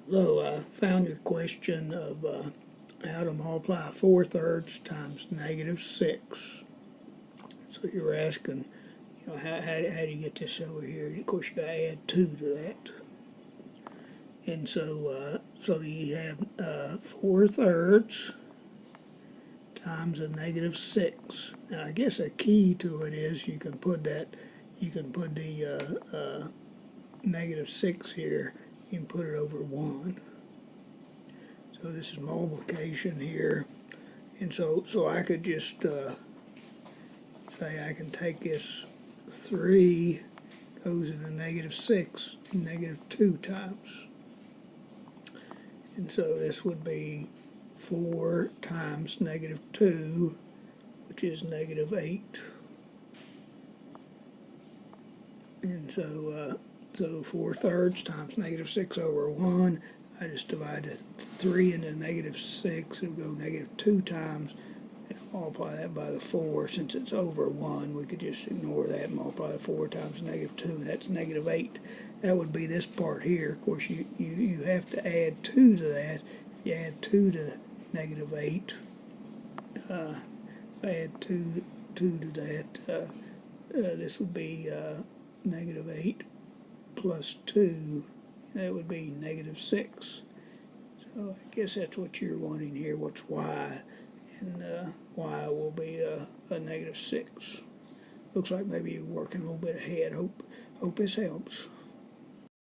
So I found your question of how to multiply 4/3 times -6. So you're asking, how do you get this over here? Of course, you got to add 2 to that. And so you have 4/3 times a -6. Now, I guess a key to it is you can put the -6 here, you can put it over 1. So this is multiplication here. And so I could just say I can take this 3 goes into -6 -2 times. And so this would be 4 times -2, which is -8. And so 4/3 times -6 over 1. I just divide the 3 into -6, it would go -2 times, and multiply that by the 4. Since it's over 1, we could just ignore that and multiply the 4 times -2, and that's -8. That would be this part here. Of course, you have to add 2 to that. If you add 2 to -8, add 2 to that, this would be -8 plus 2, that would be -6. So I guess that's what you're wanting here. What's y? And y will be a -6. Looks like maybe you're working a little bit ahead. Hope this helps.